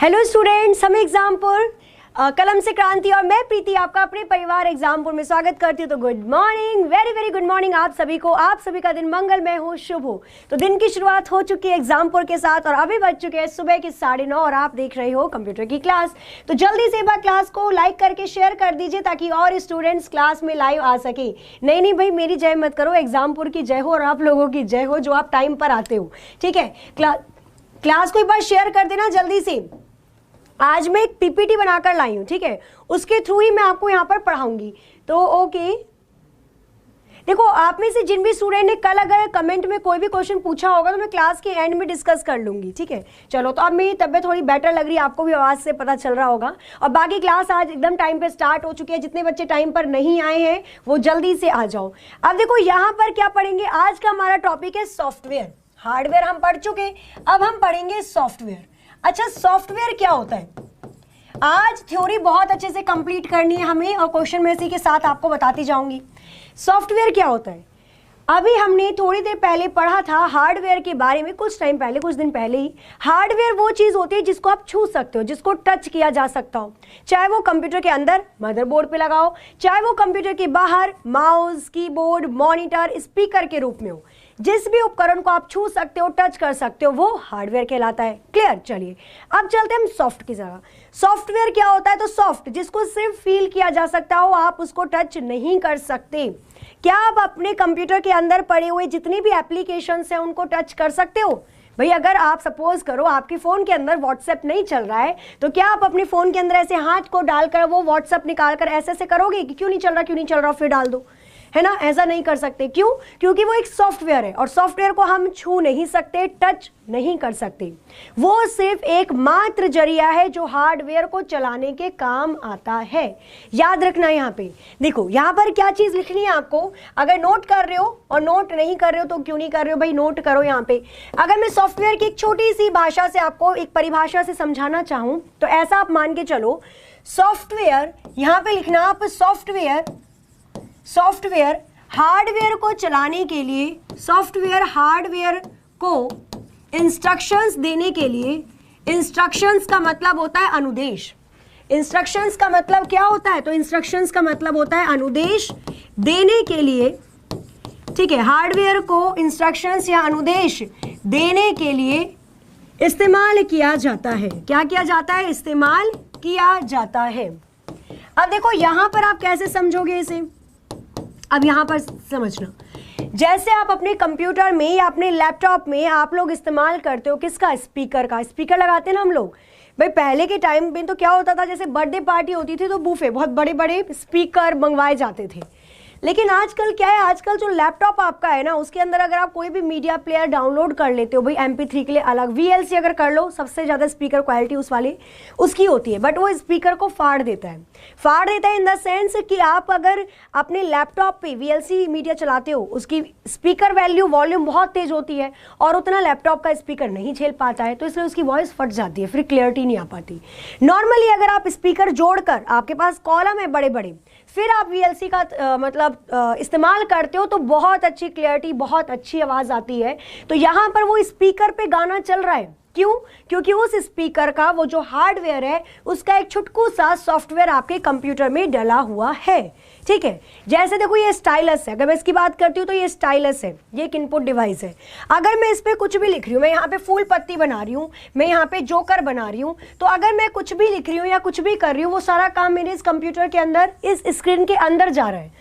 Hello students, हम एग्जामपुर कलम से क्रांति और मैं प्रीति आपका अपने परिवार एग्जामपुर में स्वागत करती हूँ। तो good morning, very very good morning आप सभी को। आप सभी का दिन मंगलमय हो, शुभ हो। तो दिन की शुरुआत हो चुकी है एग्जामपुर के साथ और अभी बज चुके हैं सुबह के 9:30 और आप देख रहे हो कंप्यूटर की क्लास। तो जल्दी से एक बार क्लास को लाइक करके शेयर कर दीजिए ताकि और स्टूडेंट्स क्लास में लाइव आ सके। नहीं भाई, मेरी जय मत करो, एग्जामपुर की जय हो और आप लोगों की जय हो जो आप टाइम पर आते हो। ठीक है, क्लास को एक बार शेयर कर देना जल्दी से। आज मैं एक पीपीटी बनाकर लाई हूँ, ठीक है, उसके थ्रू ही मैं आपको यहाँ पर पढ़ाऊंगी। तो ओके, देखो आप में से जिन भी स्टूडेंट ने कल अगर कमेंट में कोई भी क्वेश्चन पूछा होगा तो मैं क्लास के एंड में डिस्कस कर लूंगी। ठीक है, चलो। तो अब मेरी तबीयत थोड़ी बेटर लग रही है, आपको भी आवाज़ से पता चल रहा होगा। और बाकी क्लास आज एकदम टाइम पे स्टार्ट हो चुकी है। जितने बच्चे टाइम पर नहीं आए हैं वो जल्दी से आ जाओ। अब देखो यहाँ पर क्या पढ़ेंगे, आज का हमारा टॉपिक है सॉफ्टवेयर। हार्डवेयर हम पढ़ चुके, अब हम पढ़ेंगे सॉफ्टवेयर। अच्छा, सॉफ्टवेयर क्या होता है? आज थ्योरी बहुत अच्छे से कंप्लीट करनी है हमें और क्वेश्चन में इसी के साथ आपको बताती जाऊंगी सॉफ्टवेयर क्या होता है। अभी हमने थोड़ी देर पहले पढ़ा था हार्डवेयर के बारे में, कुछ टाइम पहले, कुछ दिन पहले ही। हार्डवेयर वो चीज़ होती है जिसको आप छू सकते हो, जिसको टच किया जा सकता हो, चाहे वो कंप्यूटर के अंदर मदरबोर्ड पे लगाओ, चाहे वो कंप्यूटर के बाहर माउस, कीबोर्ड, मॉनिटर, स्पीकर के रूप में हो। जिस भी उपकरण को आप छू सकते हो, टच कर सकते हो, वो हार्डवेयर कहलाता है। क्लियर? चलिए अब चलते हैं हम सॉफ्ट की जगह। सॉफ्टवेयर क्या होता है? तो सॉफ्ट जिसको सिर्फ फील किया जा सकता हो, आप उसको टच नहीं कर सकते। क्या आप अपने कंप्यूटर के अंदर पड़े हुए जितनी भी एप्लीकेशंस हैं उनको टच कर सकते हो? भाई अगर आप सपोज करो आपके फ़ोन के अंदर व्हाट्सएप नहीं चल रहा है तो क्या आप अपने फ़ोन के अंदर ऐसे हाथ को डालकर वो व्हाट्सएप निकाल कर ऐसे ऐसे करोगे कि क्यों नहीं चल रहा, क्यों नहीं चल रहा, फिर डाल दो, है ना? ऐसा नहीं कर सकते। क्यों? क्योंकि वो एक सॉफ्टवेयर है और सॉफ्टवेयर को हम छू नहीं सकते, टच नहीं कर सकते। वो सिर्फ एक मात्र जरिया है जो हार्डवेयर को चलाने के काम आता है। याद रखना। यहाँ पे देखो, यहाँ पर क्या चीज़ लिखनी है आपको। अगर नोट कर रहे हो और नोट नहीं कर रहे हो तो क्यों नहीं कर रहे हो भाई, नोट करो। यहाँ पे अगर मैं सॉफ्टवेयर की एक छोटी सी भाषा से आपको एक परिभाषा से समझाना चाहूँ तो ऐसा आप मान के चलो, सॉफ्टवेयर यहाँ पे लिखना आप, सॉफ्टवेयर हार्डवेयर को चलाने के लिए, सॉफ्टवेयर हार्डवेयर को इंस्ट्रक्शंस देने के लिए, इंस्ट्रक्शंस का मतलब होता है अनुदेश। इंस्ट्रक्शंस का मतलब क्या होता है? तो इंस्ट्रक्शंस का मतलब होता है अनुदेश देने के लिए। ठीक है, हार्डवेयर को इंस्ट्रक्शंस या अनुदेश देने के लिए इस्तेमाल किया जाता है। क्या किया जाता है? इस्तेमाल किया जाता है। अब देखो यहां पर आप कैसे समझोगे इसे। अब यहाँ पर समझना, जैसे आप अपने कंप्यूटर में या अपने लैपटॉप में आप लोग इस्तेमाल करते हो किसका? स्पीकर का। स्पीकर लगाते हैं ना हम लोग। भाई पहले के टाइम में तो क्या होता था, जैसे बर्थडे पार्टी होती थी तो बूफे, बहुत बड़े बड़े स्पीकर मंगवाए जाते थे। लेकिन आजकल क्या है, आजकल जो लैपटॉप आपका है ना उसके अंदर अगर आप कोई भी मीडिया प्लेयर डाउनलोड कर लेते हो, भाई MP3 के लिए अलग, VLC अगर कर लो, सबसे ज़्यादा स्पीकर क्वालिटी उस वाली उसकी होती है, बट वो स्पीकर को फाड़ देता है इन द सेंस कि आप अगर अपने लैपटॉप पे VLC मीडिया चलाते हो, उसकी स्पीकर वॉल्यूम बहुत तेज होती है और उतना लैपटॉप का स्पीकर नहीं झेल पाता है, तो इसलिए उसकी वॉइस फट जाती है, फिर क्लियरिटी नहीं आ पाती। नॉर्मली अगर आप स्पीकर जोड़कर, आपके पास कॉलम है बड़े बड़े, फिर आप VLC का मतलब इस्तेमाल करते हो तो बहुत अच्छी क्लियरिटी, बहुत अच्छी आवाज़ आती है। तो यहाँ पर वो स्पीकर पे गाना चल रहा है। क्यों? क्योंकि उस स्पीकर का वो जो हार्डवेयर है उसका एक छुटकू सा सॉफ्टवेयर आपके कंप्यूटर में डला हुआ है। ठीक है, जैसे देखो ये स्टाइलस है, अगर मैं इसकी बात करती हूँ तो ये स्टाइलस है, ये एक इनपुट डिवाइस है। अगर मैं इस पर कुछ भी लिख रही हूँ, मैं यहाँ पे फूल पत्ती बना रही हूँ, मैं यहाँ पे जोकर बना रही हूँ, तो अगर मैं कुछ भी लिख रही हूँ या कुछ भी कर रही हूँ वो सारा काम मेरे इस कंप्यूटर के अंदर, इस स्क्रीन के अंदर जा रहा है।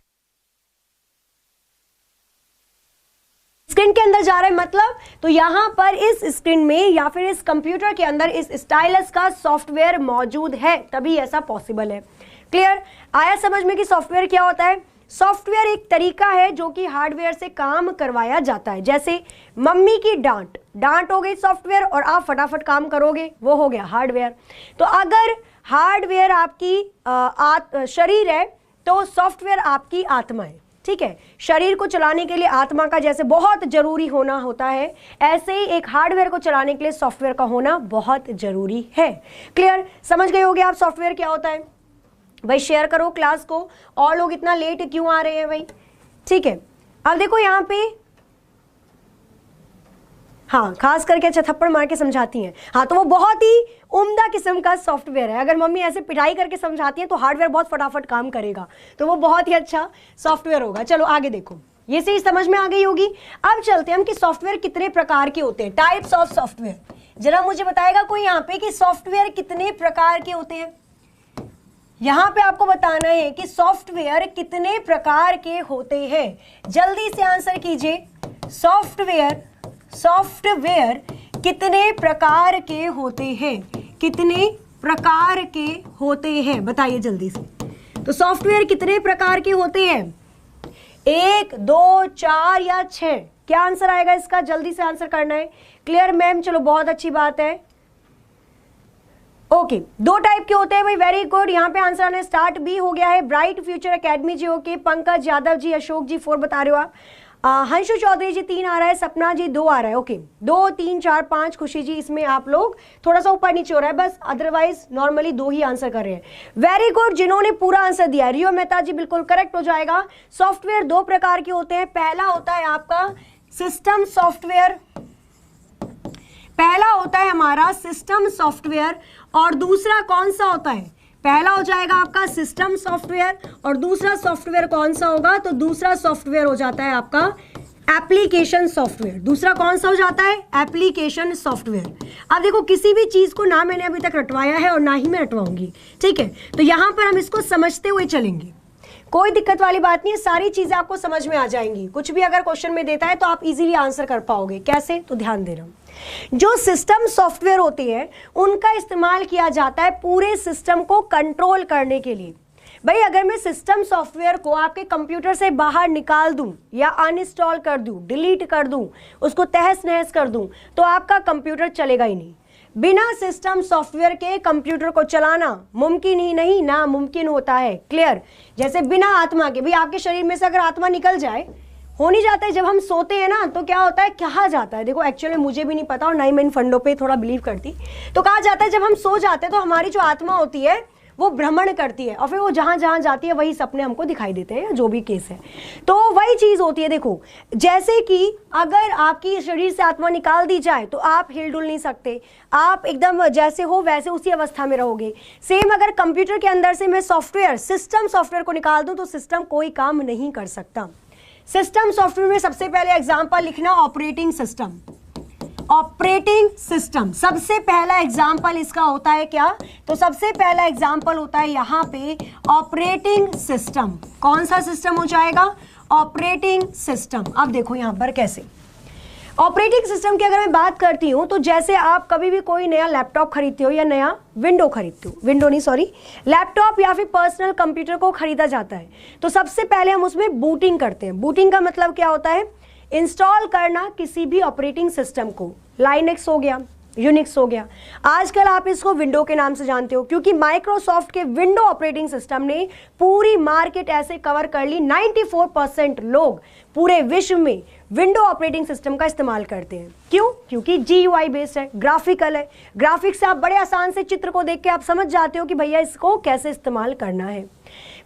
स्क्रीन के अंदर जा रहा है मतलब, तो यहाँ पर इस स्क्रीन में या फिर इस कंप्यूटर के अंदर इस स्टाइलस का सॉफ्टवेयर मौजूद है, तभी ऐसा पॉसिबल है। क्लियर? आया समझ में कि सॉफ्टवेयर क्या होता है? सॉफ्टवेयर एक तरीका है जो कि हार्डवेयर से काम करवाया जाता है। जैसे मम्मी की डांट हो गई सॉफ्टवेयर और आप फटाफट काम करोगे, वो हो गया हार्डवेयर। तो अगर हार्डवेयर आपकी शरीर है तो सॉफ्टवेयर आपकी आत्मा है। ठीक है, शरीर को चलाने के लिए आत्मा का जैसे बहुत जरूरी होना होता है, ऐसे ही एक हार्डवेयर को चलाने के लिए सॉफ्टवेयर का होना बहुत जरूरी है। क्लियर? समझ गए होगे आप सॉफ्टवेयर क्या होता है? भाई शेयर करो क्लास को, और लोग इतना लेट क्यों आ रहे हैं भाई? ठीक है, अब देखो यहाँ पे हाँ, खास करके अच्छा थप्पड़ मार के समझाती हैं, हाँ, तो वो बहुत ही उम्दा किस्म का सॉफ्टवेयर है। अगर मम्मी ऐसे पिटाई करके समझाती हैं तो हार्डवेयर बहुत फटाफट काम करेगा, तो वो बहुत ही अच्छा सॉफ्टवेयर होगा। चलो आगे देखो, ये चीज समझ में आ गई होगी। अब चलते हैं हम कि सॉफ्टवेयर कितने प्रकार के होते हैं, टाइप्स ऑफ सॉफ्टवेयर। जरा मुझे बताएगा कोई यहाँ पे कि सॉफ्टवेयर कितने प्रकार के होते हैं। यहाँ पे आपको बताना है कि सॉफ्टवेयर कितने प्रकार के होते हैं, जल्दी से आंसर कीजिए। सॉफ्टवेयर कितने प्रकार के होते हैं, कितने प्रकार के होते हैं, बताइए जल्दी से। तो सॉफ्टवेयर कितने प्रकार के होते हैं, 1, 2, 4 या 6? क्या आंसर आएगा इसका, जल्दी से आंसर करना है। क्लियर मैम, चलो बहुत अच्छी बात है। ओके, 2 टाइप के होते हैं भाई, वेरी गुड। यहाँ पे आंसर आने स्टार्ट भी हो गया है। ब्राइट फ्यूचर एकेडमी जी, ओके। पंकज यादव जी, अशोक जी 4 बता रहे हो आप। हंशु चौधरी जी 3 आ रहा है, सपना जी 2 आ रहा है, ओके। 2, 3, 4, 5, खुशी जी, इसमें आप लोग थोड़ा सा ऊपर नीचे हो रहा है बस, अदरवाइज नॉर्मली 2 ही आंसर कर रहे हैं। वेरी गुड, जिन्होंने पूरा आंसर दिया। रियो मेहता जी बिल्कुल करेक्ट हो जाएगा। सॉफ्टवेयर 2 प्रकार के होते हैं। पहला होता है आपका सिस्टम सॉफ्टवेयर, पहला होता है हमारा सिस्टम सॉफ्टवेयर, और दूसरा कौन सा होता है, पहला हो जाएगा आपका सिस्टम सॉफ्टवेयर, और दूसरा सॉफ्टवेयर कौन सा होगा, तो दूसरा सॉफ्टवेयर हो जाता है आपका एप्लीकेशन सॉफ्टवेयर। दूसरा कौन सा हो जाता है, एप्लीकेशन सॉफ्टवेयर। अब देखो, किसी भी चीज को ना मैंने अभी तक रटवाया है और ना ही मैं रटवाऊंगी, ठीक है। तो यहां पर हम इसको समझते हुए चलेंगे, कोई दिक्कत वाली बात नहीं है, सारी चीजें आपको समझ में आ जाएंगी। कुछ भी अगर क्वेश्चन में देता है तो आप इजीली आंसर कर पाओगे। कैसे, तो ध्यान देना। जो सिस्टम सॉफ्टवेयर होते हैं उनका इस्तेमाल किया जाता है पूरे सिस्टम को कंट्रोल करने के लिए। भाई अगर मैं सिस्टम सॉफ्टवेयर को आपके कंप्यूटर से बाहर निकाल दूं या अनइंस्टॉल कर दूं, डिलीट कर दूं, उसको तहस नहस कर दूं, तो आपका कंप्यूटर चलेगा ही नहीं। बिना सिस्टम सॉफ्टवेयर के कंप्यूटर को चलाना मुमकिन ही नहीं, नामुमकिन होता है। क्लियर, जैसे बिना आत्मा के, भाई आपके शरीर में से अगर आत्मा निकल जाए, हो नहीं जाता है, जब हम सोते हैं ना तो क्या होता है, कहा जाता है, देखो एक्चुअली मुझे भी नहीं पता और ना ही मैं इन फंडों पे थोड़ा बिलीव करती, तो कहा जाता है जब हम सो जाते हैं तो हमारी जो आत्मा होती है वो भ्रमण करती है और फिर वो जहां जहां जाती है वही सपने हमको दिखाई देते हैं, जो भी केस है। तो वही चीज होती है। देखो, जैसे कि अगर आपकी शरीर से आत्मा निकाल दी जाए तो आप हिल डुल नहीं सकते, आप एकदम जैसे हो वैसे उसी अवस्था में रहोगे। सेम अगर कंप्यूटर के अंदर से मैं सॉफ्टवेयर, सिस्टम सॉफ्टवेयर को निकाल दूं तो सिस्टम कोई काम नहीं कर सकता। सिस्टम सॉफ्टवेयर में सबसे पहले एग्जांपल लिखना, ऑपरेटिंग सिस्टम। ऑपरेटिंग सिस्टम सबसे पहला एग्जांपल इसका होता है क्या, तो सबसे पहला एग्जांपल होता है यहां पे ऑपरेटिंग सिस्टम। कौन सा सिस्टम हो जाएगा, ऑपरेटिंग सिस्टम। अब देखो यहां पर कैसे ऑपरेटिंग सिस्टम की अगर मैं बात करती हूं तो जैसे आप कभी भी कोई नया लैपटॉप खरीदते हो या नया विंडो खरीदते हो, विंडो नहीं सॉरी, लैपटॉप या फिर पर्सनल कंप्यूटर को खरीदा जाता है तो सबसे पहले हम उसमें बूटिंग करते हैं। बूटिंग का मतलब क्या होता है, इंस्टॉल करना किसी भी ऑपरेटिंग सिस्टम को। लाइनक्स हो गया, यूनिक्स हो गया, आजकल आप इसको विंडो के नाम से जानते हो क्योंकि माइक्रोसॉफ्ट के विंडो ऑपरेटिंग सिस्टम ने पूरी मार्केट ऐसे कवर कर ली। 94% लोग पूरे विश्व में विंडो ऑपरेटिंग सिस्टम का इस्तेमाल करते हैं। क्यों, क्योंकि GUI बेस्ड है, ग्राफिकल है। ग्राफिक्स से आप बड़े आसान से चित्र को देख के आप समझ जाते हो कि भैया इसको कैसे इस्तेमाल करना है।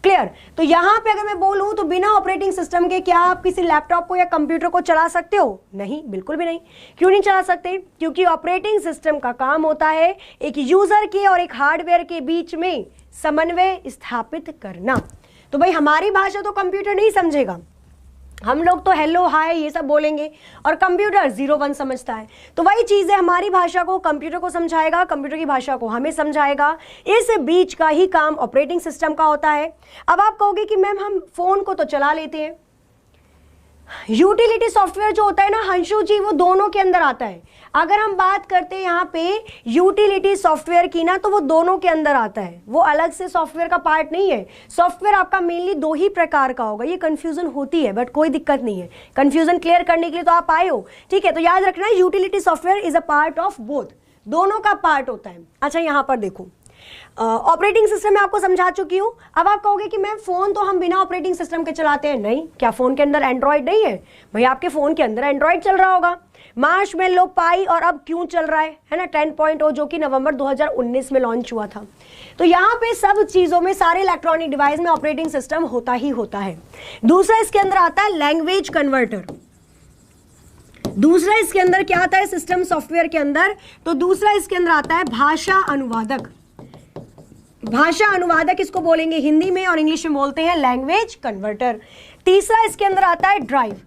क्लियर, तो यहां पे अगर मैं बोलूं तो बिना ऑपरेटिंग सिस्टम के क्या आप किसी लैपटॉप को या कंप्यूटर को चला सकते हो, नहीं, बिल्कुल भी नहीं। क्यों नहीं चला सकते, क्योंकि ऑपरेटिंग सिस्टम का काम होता है एक यूजर के और एक हार्डवेयर के बीच में समन्वय स्थापित करना। तो भाई हमारी भाषा तो कंप्यूटर नहीं समझेगा, हम लोग तो हेलो हाय ये सब बोलेंगे और कंप्यूटर 0-1 समझता है। तो वही चीज़ है, हमारी भाषा को कंप्यूटर को समझाएगा, कंप्यूटर की भाषा को हमें समझाएगा। इस बीच का ही काम ऑपरेटिंग सिस्टम का होता है। अब आप कहोगे कि मैम हम फोन को तो चला लेते हैं, यूटिलिटी सॉफ्टवेयर जो होता है ना हंशु जी, वो दोनों के अंदर आता है। अगर हम बात करते हैं यहाँ पे यूटिलिटी सॉफ्टवेयर की ना, तो वो दोनों के अंदर आता है, वो अलग से सॉफ्टवेयर का पार्ट नहीं है। सॉफ्टवेयर आपका मेनली 2 ही प्रकार का होगा। ये कंफ्यूजन होती है बट कोई दिक्कत नहीं है, कंफ्यूजन क्लियर करने के लिए तो आप आए हो, ठीक है। तो याद रखना utility software is a part of both, दोनों का पार्ट होता है। अच्छा यहाँ पर देखो, ऑपरेटिंग सिस्टम में आपको समझा चुकी हूं। अब आप कहोगे कि मैम फोन तो हम बिना ऑपरेटिंग सिस्टम के चलाते हैं, नहीं, क्या फोन के अंदर एंड्रॉइड नहीं है, भाई आपके फोन के अंदर एंड्रॉइड चल रहा होगा। मार्शमैलो, पाई और अब क्यों चल रहा है ना 10.0 जो कि नवंबर 2019 में लॉन्च हुआ था। तो यहाँ पे सब चीजों में, सारे इलेक्ट्रॉनिक डिवाइस में ऑपरेटिंग सिस्टम होता ही होता है। दूसरा इसके अंदर आता है लैंग्वेज कन्वर्टर। दूसरा इसके अंदर क्या आता है सिस्टम सॉफ्टवेयर के अंदर, तो दूसरा इसके अंदर आता है भाषा अनुवादक। भाषा अनुवादक इसको बोलेंगे हिंदी में और इंग्लिश में बोलते हैं लैंग्वेज कन्वर्टर। तीसरा इसके अंदर आता है ड्राइव।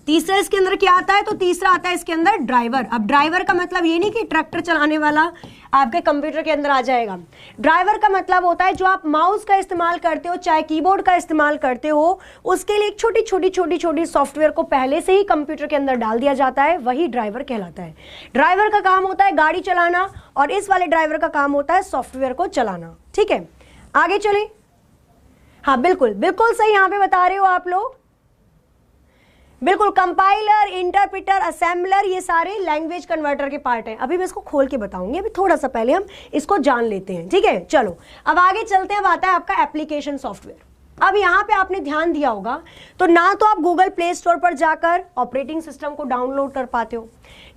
तीसरा इसके अंदर क्या आता है, तो तीसरा आता है इसके अंदर ड्राइवर। अब ड्राइवर का मतलब ये नहीं कि ट्रैक्टर चलाने वाला आपके कंप्यूटर के अंदर आ जाएगा। ड्राइवर का मतलब होता है जो आप माउस का इस्तेमाल करते हो, चाहे कीबोर्ड का इस्तेमाल करते हो, उसके लिए एक छोटी सॉफ्टवेयर को पहले से ही कंप्यूटर के अंदर डाल दिया जाता है, वही ड्राइवर कहलाता है। ड्राइवर का काम होता है गाड़ी चलाना और इस वाले ड्राइवर का काम होता है सॉफ्टवेयर को चलाना। ठीक है, आगे चलें। हाँ बिल्कुल बिल्कुल सही यहाँ पे बता रहे हो आप लोग, बिल्कुल। कंपाइलर, इंटरप्रेटर, असेंबलर, ये सारे लैंग्वेज कन्वर्टर के पार्ट हैं। अभी मैं इसको खोल के बताऊंगी, अभी थोड़ा सा पहले हम इसको जान लेते हैं। ठीक है, चलो अब आगे चलते हैं। अब आता है आपका एप्लीकेशन सॉफ्टवेयर। अब यहाँ पे आपने ध्यान दिया होगा, तो ना तो आप गूगल प्ले स्टोर पर जाकर ऑपरेटिंग सिस्टम को डाउनलोड कर पाते हो,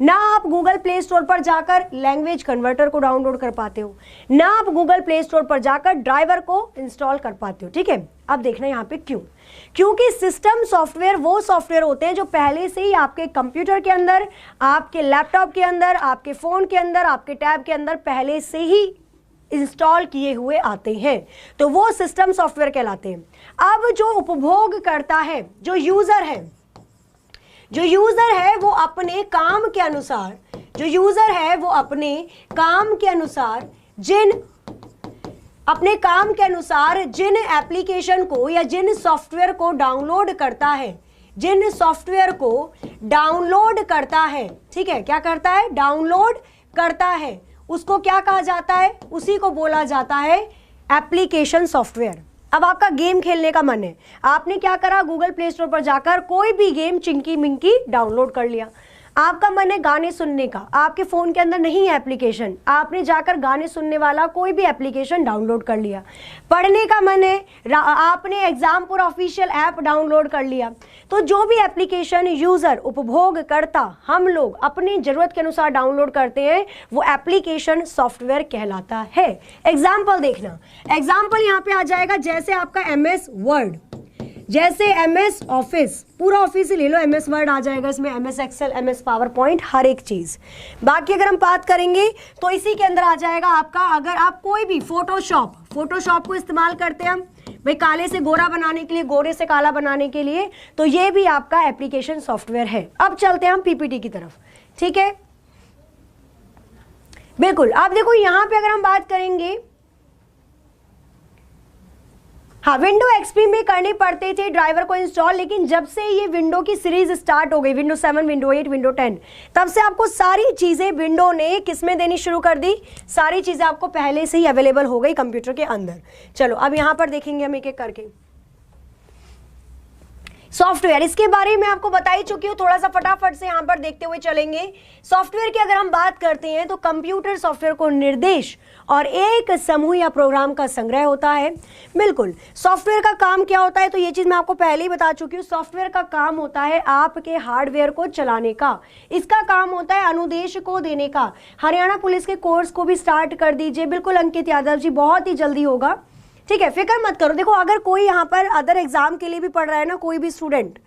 ना आप गूगल प्ले स्टोर पर जाकर लैंग्वेज कन्वर्टर को डाउनलोड कर पाते हो, ना आप गूगल प्ले स्टोर पर जाकर ड्राइवर को इंस्टॉल कर पाते हो। ठीक है, अब देखना यहाँ पे क्यों। क्योंकि सिस्टम सॉफ्टवेयर वो सॉफ्टवेयर होते हैं जो पहले से ही आपके कंप्यूटर के अंदर, आपके लैपटॉप के अंदर, आपके फोन के अंदर, आपके टैब के अंदर पहले से ही इंस्टॉल किए हुए आते हैं, तो वो सिस्टम सॉफ्टवेयर कहलाते हैं। अब जो उपभोग करता है, जो यूजर है, वो अपने काम के अनुसार, जो यूजर है वो अपने काम के अनुसार जिन एप्लीकेशन को या जिन सॉफ्टवेयर को डाउनलोड करता है, जिन सॉफ्टवेयर को डाउनलोड करता है, ठीक है, क्या करता है, डाउनलोड करता है, उसको क्या कहा जाता है, उसी को बोला जाता है एप्लीकेशन सॉफ्टवेयर। अब आपका गेम खेलने का मन है, आपने क्या करा, गूगल प्ले स्टोर पर जाकर कोई भी गेम चिंकी मिंकी डाउनलोड कर लिया। आपका मन है गाने सुनने का, आपके फोन के अंदर नहीं है एप्लीकेशन, आपने जाकर गाने सुनने वाला कोई भी एप्लीकेशन डाउनलोड कर लिया। पढ़ने का मन है, आपने एग्जामपुर ऑफिशियल ऐप डाउनलोड कर लिया। तो जो भी एप्लीकेशन यूजर, उपभोगकर्ता, हम लोग अपनी जरूरत के अनुसार डाउनलोड करते हैं, वो एप्लीकेशन सॉफ्टवेयर कहलाता है। एग्जाम्पल देखना, एग्जाम्पल यहाँ पे आ जाएगा, जैसे आपका MS वर्ड, जैसे MS ऑफिस, पूरा ऑफिस ही ले लो, MS वर्ड आ जाएगा इसमें, MS excel, MS PowerPoint, हर एक चीज। बाकी अगर हम बात करेंगे तो इसी के अंदर आ जाएगा आपका, अगर आप कोई भी फोटोशॉप को इस्तेमाल करते हैं हम भाई काले से गोरा बनाने के लिए, गोरे से काला बनाने के लिए, तो ये भी आपका एप्लीकेशन सॉफ्टवेयर है। अब चलते हैं हम PPT की तरफ। ठीक है, बिल्कुल। आप देखो यहाँ पे अगर हम बात करेंगे, हाँ, विंडो XP में करने पड़ते थे ड्राइवर को इंस्टॉल, लेकिन जब से ये विंडो की सीरीज स्टार्ट हो गई, विंडो 7, विंडो 8, विंडो 10, तब से आपको सारी चीजें विंडो ने किसमें देनी शुरू कर दी, सारी चीजें आपको पहले से ही अवेलेबल हो गई कंप्यूटर के अंदर। चलो अब यहां पर देखेंगे हम एक एक करके सॉफ्टवेयर। इसके बारे में आपको बता ही चुकी हूँ, थोड़ा सा फटाफट से यहाँ पर देखते हुए चलेंगे। सॉफ्टवेयर की अगर हम बात करते हैं तो कंप्यूटर सॉफ्टवेयर को निर्देश और एक समूह या प्रोग्राम का संग्रह होता है। बिल्कुल, सॉफ्टवेयर का काम क्या होता है, तो ये चीज मैं आपको पहले ही बता चुकी हूँ। सॉफ्टवेयर का काम होता है आपके हार्डवेयर को चलाने का, इसका काम होता है अनुदेश को देने का। हरियाणा पुलिस के कोर्स को भी स्टार्ट कर दीजिए, बिल्कुल अंकित यादव जी, बहुत ही जल्दी होगा। ठीक है, फिक्र मत करो। देखो, अगर कोई यहाँ पर अदर एग्जाम के लिए भी पढ़ रहा है ना, कोई भी स्टूडेंट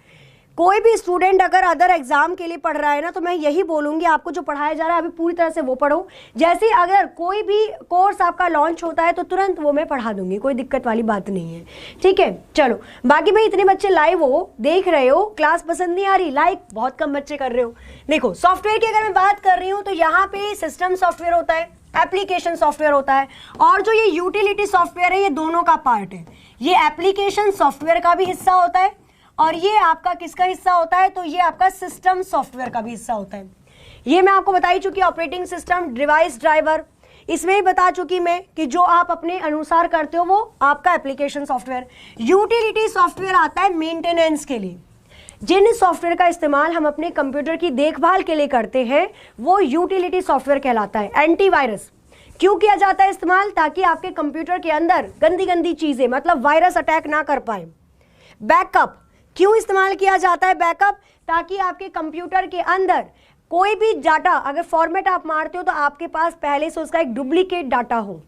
अगर अदर एग्जाम के लिए पढ़ रहा है ना, तो मैं यही बोलूंगी आपको जो पढ़ाया जा रहा है अभी पूरी तरह से वो पढ़ो। जैसे अगर कोई भी कोर्स आपका लॉन्च होता है तो तुरंत वो मैं पढ़ा दूंगी, कोई दिक्कत वाली बात नहीं है। ठीक है, चलो बाकी भाई इतने बच्चे लाइव हो, देख रहे हो, क्लास पसंद नहीं आ रही, लाइक बहुत कम बच्चे कर रहे हो। देखो, सॉफ्टवेयर की अगर मैं बात कर रही हूँ तो यहाँ पे सिस्टम सॉफ्टवेयर होता है, एप्लीकेशन सॉफ्टवेयर होता है, और जो ये यूटिलिटी सॉफ्टवेयर है ये दोनों का पार्ट है। ये एप्लीकेशन सॉफ्टवेयर का भी हिस्सा होता है और ये आपका किसका हिस्सा होता है, तो ये आपका सिस्टम सॉफ्टवेयर का भी हिस्सा होता है। ये मैं आपको बता ही चुकी, ऑपरेटिंग सिस्टम, डिवाइस, ड्राइवर, इसमें ही बता चुकी मैं कि जो आप अपने अनुसार करते हो वो आपका एप्लीकेशन सॉफ्टवेयर। यूटिलिटी सॉफ्टवेयर आता है मेंटेनेंस के लिए, जिन सॉफ्टवेयर का इस्तेमाल हम अपने कंप्यूटर की देखभाल के लिए करते हैं वो यूटिलिटी सॉफ्टवेयर कहलाता है। एंटीवायरस क्यों किया जाता है इस्तेमाल, ताकि आपके कंप्यूटर के अंदर गंदी गंदी चीजें, मतलब वायरस अटैक ना कर पाए। बैकअप क्यों इस्तेमाल किया जाता है, बैकअप, ताकि आपके कंप्यूटर के अंदर कोई भी डाटा अगर फॉर्मेट आप मारते हो तो आपके पास पहले से उसका एक डुप्लीकेट डाटा हो।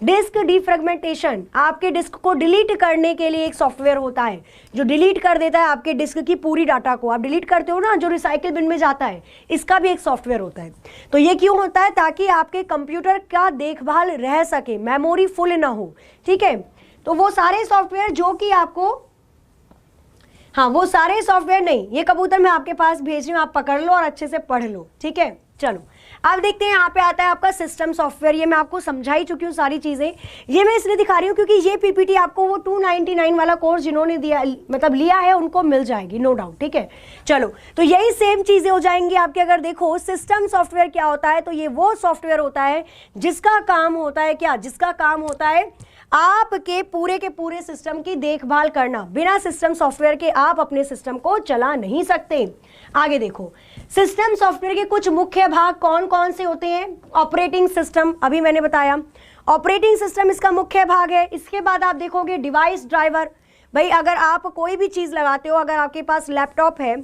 डिस्क डिफ्रेगमेंटेशन, आपके डिस्क को डिलीट करने के लिए एक सॉफ्टवेयर होता है जो डिलीट कर देता है आपके डिस्क की पूरी डाटा को। आप डिलीट करते हो ना, जो रिसाइकिल बिन में जाता है, इसका भी एक सॉफ्टवेयर होता है। तो ये क्यों होता है? ताकि आपके कंप्यूटर का देखभाल रह सके, मेमोरी फुल ना हो, ठीक है। तो वो सारे सॉफ्टवेयर जो कि आपको, हाँ वो सारे सॉफ्टवेयर नहीं, ये कबूतर मैं आपके पास भेज रही हूँ, आप पकड़ लो और अच्छे से पढ़ लो, ठीक है। चलो अब देखते हैं, यहाँ पे आता है आपका सिस्टम सॉफ्टवेयर। ये मैं आपको समझा ही चुकी हूँ सारी चीजें। ये मैं इसलिए दिखा रही हूँ क्योंकि ये पीपीटी आपको वो 299 वाला कोर्स जिन्होंने दिया, मतलब लिया है, उनको मिल जाएगी, नो डाउट, ठीक है। चलो तो यही सेम चीजें हो जाएंगी आपके। अगर देखो सिस्टम सॉफ्टवेयर क्या होता है, तो ये वो सॉफ्टवेयर होता है जिसका काम होता है क्या, जिसका काम होता है आपके पूरे के पूरे सिस्टम की देखभाल करना। बिना सिस्टम सॉफ्टवेयर के आप अपने सिस्टम को चला नहीं सकते। आगे देखो, सिस्टम सॉफ्टवेयर के कुछ मुख्य भाग कौन कौन से होते हैं? ऑपरेटिंग सिस्टम, अभी मैंने बताया, ऑपरेटिंग सिस्टम इसका मुख्य भाग है। इसके बाद आप देखोगे डिवाइस ड्राइवर। भाई अगर आप कोई भी चीज लगाते हो, अगर आपके पास लैपटॉप है,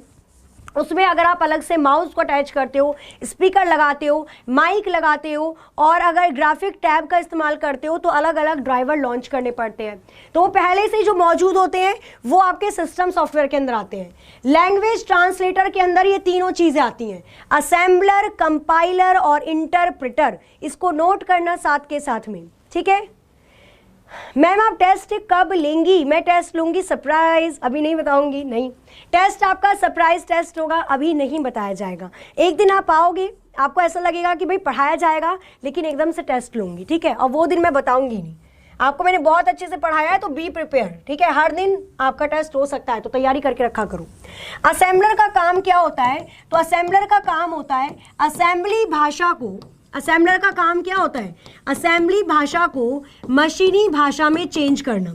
उसमें अगर आप अलग से माउस को अटैच करते हो, स्पीकर लगाते हो, माइक लगाते हो, और अगर ग्राफिक टैब का इस्तेमाल करते हो, तो अलग अलग ड्राइवर लॉन्च करने पड़ते हैं। तो वो पहले से ही जो मौजूद होते हैं वो आपके सिस्टम सॉफ्टवेयर के अंदर आते हैं। लैंग्वेज ट्रांसलेटर के अंदर ये तीनों चीजें आती हैं, असेंबलर, कंपाइलर और इंटरप्रेटर। इसको नोट करना साथ के साथ में, ठीक है। मैम आप टेस्ट कब लेंगी? मैं टेस्ट लूंगी, सरप्राइज, अभी नहीं बताऊंगी। नहीं, टेस्ट आपका सरप्राइज टेस्ट होगा, अभी नहीं बताया जाएगा। एक दिन आप आओगे, आपको ऐसा लगेगा कि भाई पढ़ाया जाएगा, लेकिन एकदम से टेस्ट लूंगी, ठीक है। और वो दिन मैं बताऊंगी नहीं, आपको मैंने बहुत अच्छे से पढ़ाया है, तो बी प्रिपेयर, ठीक है। हर दिन आपका टेस्ट हो सकता है, तो तैयारी करके रखा करो। असेंबलर का काम क्या होता है? तो असेंबलर का काम होता है असेंबली भाषा को, असेंबलर का काम क्या होता है? असेंबली भाषा को मशीनी भाषा में चेंज करना,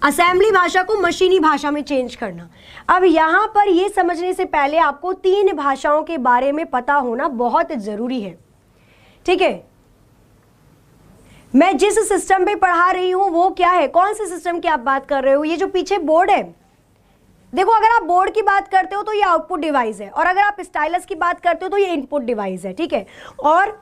असेंबली भाषा को मशीनी भाषा में चेंज करना। अब यहां पर ये समझने से पहले आपको 3 भाषाओं के बारे में पता होना बहुत जरूरी है, ठीक है। मैं जिस सिस्टम पे पढ़ा रही हूं वो क्या है, कौन से सिस्टम की आप बात कर रहे हो? ये जो पीछे बोर्ड है, देखो अगर आप बोर्ड की बात करते हो तो ये आउटपुट डिवाइस है, और अगर आप स्टाइलस की बात करते हो तो ये इनपुट डिवाइस है, ठीक है। और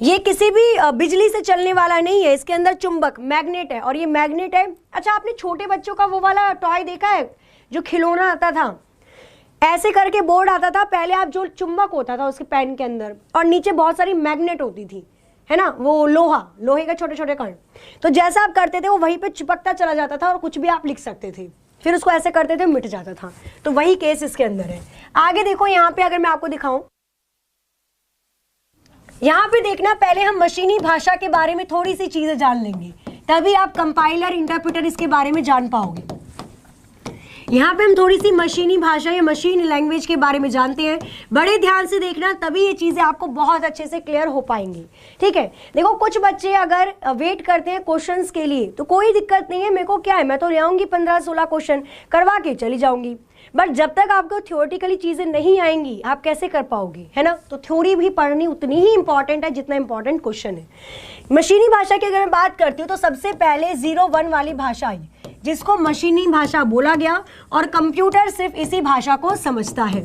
ये किसी भी बिजली से चलने वाला नहीं है, इसके अंदर चुंबक, मैग्नेट है, और ये मैग्नेट है। अच्छा, आपने छोटे बच्चों का वो वाला टॉय देखा है जो खिलौना आता था, ऐसे करके बोर्ड आता था पहले, आप जो चुंबक होता था उसके पेन के अंदर, और नीचे बहुत सारी मैग्नेट होती थी, है ना, वो लोहे के छोटे छोटे कण। तो जैसा आप करते थे वो वहीं पे चिपकता चला जाता था, और कुछ भी आप लिख सकते थे, फिर उसको ऐसे करते थे, मिट जाता था। तो वही केस इसके अंदर है। आगे देखो, यहाँ पे अगर मैं आपको दिखाऊं, यहाँ पे देखना, पहले हम मशीनी भाषा के बारे में थोड़ी सी चीजें जान लेंगे, तभी आप कंपाइलर, इंटरप्रेटर इसके बारे में जान पाओगे। यहाँ पे हम थोड़ी सी मशीनी भाषा या मशीन लैंग्वेज के बारे में जानते हैं। बड़े ध्यान से देखना, तभी ये चीजें आपको बहुत अच्छे से क्लियर हो पाएंगी, ठीक है। देखो कुछ बच्चे अगर वेट करते हैं क्वेश्चंस के लिए, तो कोई दिक्कत नहीं है, मेरे को क्या है, मैं तो ले आऊंगी 15-16 क्वेश्चन करवा के चली जाऊंगी। बट जब तक आपको थ्योरेटिकली चीजें नहीं आएंगी, आप कैसे कर पाओगे, है ना। तो थ्योरी भी पढ़नी उतनी ही इंपॉर्टेंट है जितना इंपॉर्टेंट क्वेश्चन है। मशीनी भाषा की अगर मैं बात करती हूँ, तो सबसे पहले 0-1 वाली भाषा आई, जिसको मशीनी भाषा बोला गया, और कंप्यूटर सिर्फ इसी भाषा को समझता है।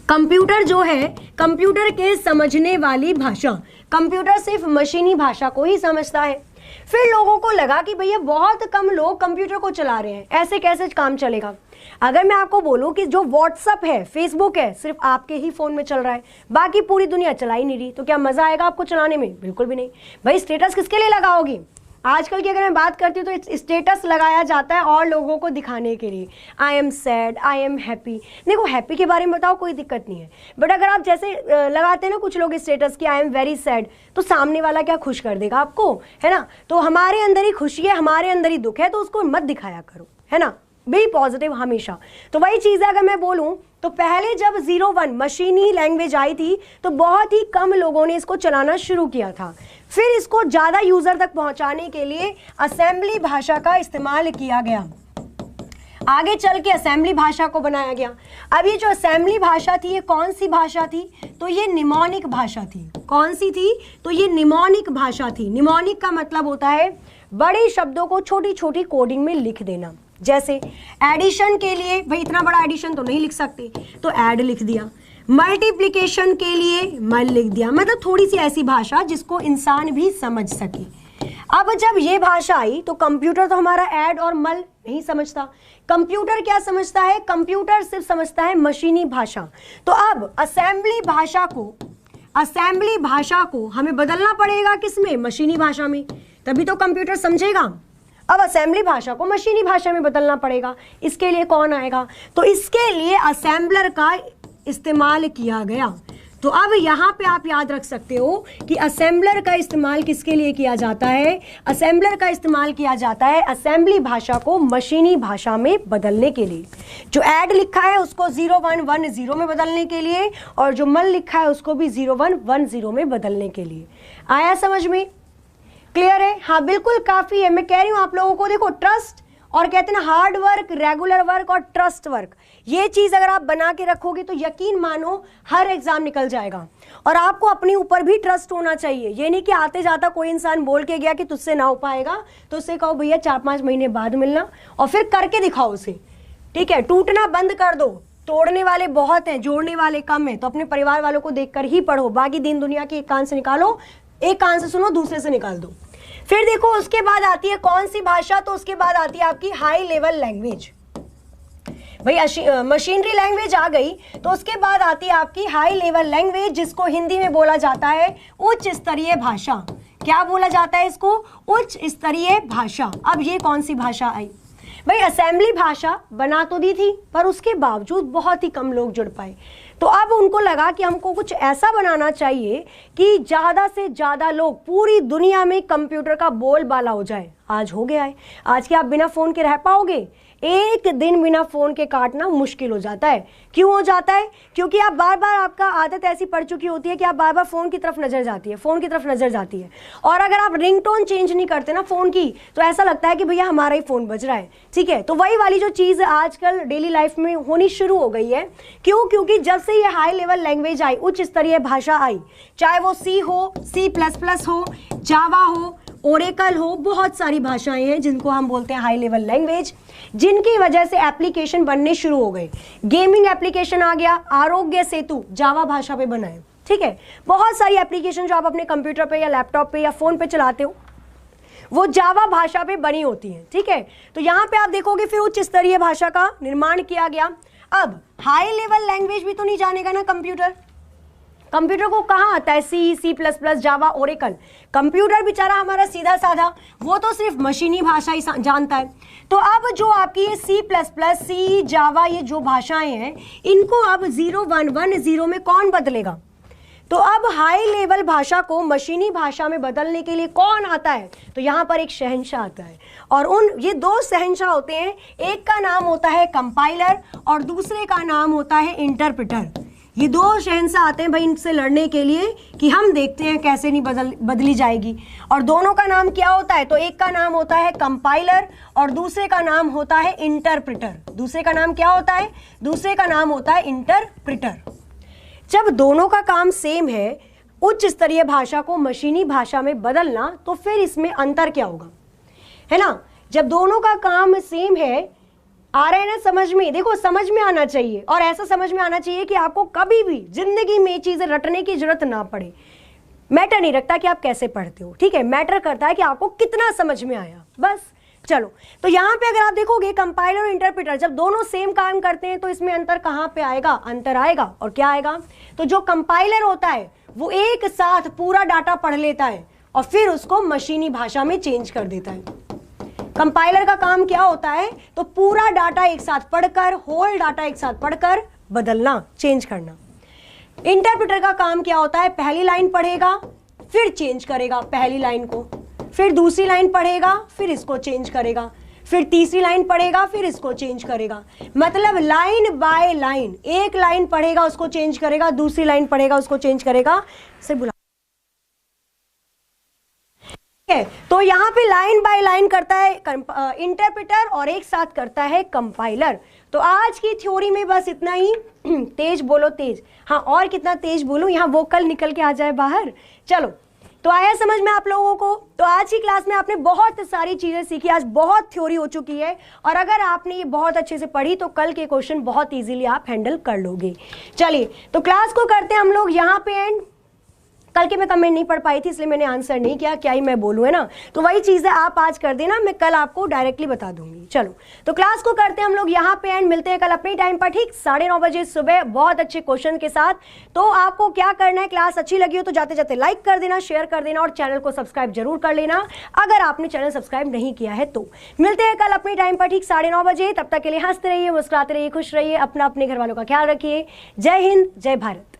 कंप्यूटर जो है, कंप्यूटर के समझने वाली भाषा, कंप्यूटर सिर्फ मशीनी भाषा को ही समझता है। फिर लोगों को लगा कि भैया बहुत कम लोग कंप्यूटर को चला रहे हैं, ऐसे कैसे काम चलेगा। अगर मैं आपको बोलूं कि जो व्हाट्सअप है, फेसबुक है, सिर्फ आपके ही फोन में चल रहा है, बाकी पूरी दुनिया चला ही नहीं रही, तो क्या मजा आएगा आपको चलाने में? बिल्कुल भी नहीं। भाई स्टेटस किसके लिए लगाओगी? आजकल की अगर मैं बात करती हूँ तो स्टेटस लगाया जाता है और लोगों को दिखाने के लिए, I am sad, I am happy. देखो हैप्पी के बारे में बताओ, कोई दिक्कत नहीं है, बट अगर आप जैसे लगाते हैं ना कुछ लोग स्टेटस की आई एम वेरी सैड, तो सामने वाला क्या खुश कर देगा आपको, है ना। तो हमारे अंदर ही खुशी है, हमारे अंदर ही दुख है, तो उसको मत दिखाया करो, है ना, बी पॉजिटिव हमेशा। तो वही चीज़ है, अगर मैं बोलूँ तो पहले जब 0-1 मशीनी लैंग्वेज आई थी, तो बहुत ही कम लोगों ने इसको चलाना शुरू किया था। फिर इसको ज़्यादा यूज़र तक पहुंचाने के लिए असेंबली भाषा का इस्तेमाल किया गया, आगे चल के असेंबली भाषा को बनाया गया। अब ये जो असेंबली भाषा थी, ये कौन सी भाषा थी? तो ये निमोनिक भाषा थी। कौन सी थी? तो ये निमोनिक भाषा थी। निमोनिक का मतलब होता है बड़े शब्दों को छोटी छोटी कोडिंग में लिख देना। जैसे एडिशन के लिए, भाई इतना बड़ा एडिशन तो नहीं लिख सकते, तो ऐड लिख दिया। मल्टीप्लिकेशन के लिए मल लिख दिया, मतलब थोड़ी सी ऐसी भाषा जिसको इंसान भी समझ सके। अब जब ये भाषा आई तो कंप्यूटर तो हमारा ऐड और मल नहीं समझता। कंप्यूटर क्या समझता है? कंप्यूटर सिर्फ समझता है मशीनी भाषा। तो अब असेंबली भाषा को हमें बदलना पड़ेगा किसमें? मशीनी भाषा में, तभी तो कंप्यूटर समझेगा। अब असेंबली भाषा को मशीनी भाषा में बदलना पड़ेगा। इसके लिए कौन आएगा? तो इसके लिए असेंबलर का इस्तेमाल किया गया। तो अब यहाँ पे आप याद रख सकते हो कि असेंबलर का इस्तेमाल किसके लिए किया जाता है? असेंबलर का इस्तेमाल किया जाता है असेंबली भाषा को मशीनी भाषा में बदलने के लिए। जो ऐड लिखा है उसको 0110 में बदलने के लिए, और जो मल लिखा है उसको भी 0110 में बदलने के लिए। आया समझ में? क्लियर है? हाँ बिल्कुल काफी है। मैं कह रही हूँ आप लोगों को, देखो ट्रस्ट और कहते हैं ना हार्ड वर्क, रेगुलर वर्क और ट्रस्ट वर्क, ये चीज अगर आप बना के रखोगे तो यकीन मानो हर एग्जाम निकल जाएगा। और आपको अपने ऊपर भी ट्रस्ट होना चाहिए। ये नहीं कि आते जाता कोई इंसान बोल के गया कि तुझसे ना हो पाएगा तो उससे कहो भैया 4-5 महीने बाद मिलना, और फिर करके दिखाओ उसे। ठीक है, टूटना बंद कर दो। तोड़ने वाले बहुत हैं, जोड़ने वाले कम हैं। तो अपने परिवार वालों को देखकर ही पढ़ो, बाकी दीन दुनिया के एक कान से निकालो, एक कान से सुनो, दूसरे से निकाल दो। फिर देखो उसके बाद आती है कौन सी भाषा? तो उसके बाद आती है आपकी हाई लेवल लैंग्वेज। भाई मशीनरी लैंग्वेज आ गई, तो उसके बाद आती है आपकी हाई लेवल लैंग्वेज, जिसको हिंदी में बोला जाता है उच्च स्तरीय भाषा। क्या बोला जाता है इसको? उच्च स्तरीय भाषा। अब ये कौन सी भाषा आई? भाई असेंबली भाषा बना तो दी थी, पर उसके बावजूद बहुत ही कम लोग जुड़ पाए। तो अब उनको लगा कि हमको कुछ ऐसा बनाना चाहिए कि ज़्यादा से ज़्यादा लोग पूरी दुनिया में कंप्यूटर का बोलबाला हो जाए। आज हो गया है। आज के आप बिना फ़ोन के रह पाओगे? एक दिन बिना फ़ोन के काटना मुश्किल हो जाता है। क्यों हो जाता है? क्योंकि आप बार बार, आपका आदत ऐसी पड़ चुकी होती है कि आप बार बार फ़ोन की तरफ नज़र जाती है, फ़ोन की तरफ नज़र जाती है। और अगर आप रिंगटोन चेंज नहीं करते ना फ़ोन की, तो ऐसा लगता है कि भैया हमारा ही फ़ोन बज रहा है। ठीक है, तो वही वाली जो चीज़ आजकल डेली लाइफ में होनी शुरू हो गई है। क्यों? क्योंकि जब से ये हाई लेवल लैंग्वेज आई, उच्च स्तरीय भाषा आई, चाहे वो C हो, C++ हो, जावा हो, ओरेकल हो, बहुत सारी भाषाएं हैं जिनको हम बोलते हैं हाई लेवल लैंग्वेज, जिनकी वजह से एप्लीकेशन बनने शुरू हो गए। गेमिंग एप्लीकेशन आ गया, आरोग्य सेतु जावा भाषा पे बना है। ठीक है, बहुत सारी एप्लीकेशन जो आप अपने कंप्यूटर पे या लैपटॉप पे या फोन पे चलाते हो वो जावा भाषा पे बनी होती हैं। ठीक है, तो यहाँ पे आप देखोगे फिर उच्च स्तरीय भाषा का निर्माण किया गया। अब हाई लेवल लैंग्वेज भी तो नहीं जानेगा ना कंप्यूटर। कंप्यूटर को कहाँ आता है? C++, जावा, ओरेकल। कंप्यूटर बेचारा हमारा सीधा साधा, वो तो सिर्फ मशीनी भाषा ही जानता है। तो अब जो आपकी ये C++, C, जावा, ये जो भाषाएं हैं, इनको अब 0110 में कौन बदलेगा? तो अब हाई लेवल भाषा को मशीनी भाषा में बदलने के लिए कौन आता है? तो यहाँ पर एक शहंशाह आता है, और ये 2 शहंशाह होते हैं। एक का नाम होता है कंपाइलर और दूसरे का नाम होता है इंटरप्रेटर। ये 2 शहंशाह आते हैं भाई इनसे लड़ने के लिए कि हम देखते हैं कैसे नहीं बदली जाएगी। और दोनों का नाम क्या होता है? तो एक का नाम होता है कंपाइलर और दूसरे का नाम होता है इंटरप्रेटर। दूसरे का नाम क्या होता है? दूसरे का नाम होता है इंटरप्रेटर। जब दोनों का काम सेम है, उच्च स्तरीय भाषा को मशीनी भाषा में बदलना, तो फिर इसमें अंतर क्या होगा? है ना, जब दोनों का काम सेम है, आ रहे हैं ना समझ में? देखो समझ में आना चाहिए, और ऐसा समझ में आना चाहिए कि आपको कभी भी जिंदगी में चीजें रटने की जरूरत ना पड़े। मैटर नहीं रखता कि आप कैसे पढ़ते हो, ठीक है, मैटर करता है कि आपको कितना समझ में आया, बस। चलो, तो यहाँ पे अगर आप देखोगे कंपाइलर और इंटरप्रेटर जब दोनों सेम काम करते हैं, तो इसमें अंतर कहाँ पे आएगा? अंतर आएगा, और क्या आएगा? तो जो कंपाइलर होता है वो एक साथ पूरा डाटा पढ़ लेता है और फिर उसको मशीनी भाषा में चेंज कर देता है। कंपाइलर का काम क्या होता है? तो पूरा डाटा एक साथ पढ़कर, होल डाटा एक साथ पढ़कर बदलना, चेंज करना। इंटरप्रेटर का काम क्या होता है? पहली लाइन पढ़ेगा, फिर चेंज करेगा पहली लाइन को, फिर दूसरी लाइन पढ़ेगा, फिर इसको चेंज करेगा, फिर तीसरी लाइन पढ़ेगा, फिर इसको चेंज करेगा। मतलब लाइन बाय लाइन, एक लाइन पढ़ेगा उसको चेंज करेगा, दूसरी लाइन पढ़ेगा उसको चेंज करेगा। से बुला है, तो यहाँ पे लाइन बाय लाइन करता है इंटरप्रेटर और एक साथ करता है कंपाइलर। तो आज की थ्योरी में बस इतना ही। तेज बोलो तेज, हाँ, और कितना तेज बोलूं, यहाँ वोकल निकल के आ जाए बाहर। चलो, तो आया समझ में आप लोगों को? तो आज की क्लास में आपने बहुत सारी चीजें सीखी, आज बहुत थ्योरी हो चुकी है, और अगर आपने ये बहुत अच्छे से पढ़ी तो कल के क्वेश्चन बहुत इजीली आप हैंडल कर लोगे। चलिए तो क्लास को करते हैं हम लोग यहाँ पे एंड। कल के मैं कमेंट नहीं पढ़ पाई थी इसलिए मैंने आंसर नहीं किया, क्या ही मैं बोलूँ, है ना। तो वही चीज़ें आप आज कर देना, मैं कल आपको डायरेक्टली बता दूंगी। चलो तो क्लास को करते हैं हम लोग यहाँ पे एंड, मिलते हैं कल अपने टाइम पर ठीक 9:30 बजे सुबह बहुत अच्छे क्वेश्चन के साथ। तो आपको क्या करना है, क्लास अच्छी लगी हो तो जाते जाते लाइक कर देना, शेयर कर देना और चैनल को सब्सक्राइब जरूर कर लेना अगर आपने चैनल सब्सक्राइब नहीं किया है तो। मिलते हैं कल अपने टाइम पर ठीक 9:30 बजे। तब तक के लिए हंसते रहिए, मुस्कुराते रहिए, खुश रहिए, अपना अपने घर वालों का ख्याल रखिए। जय हिंद, जय भारत।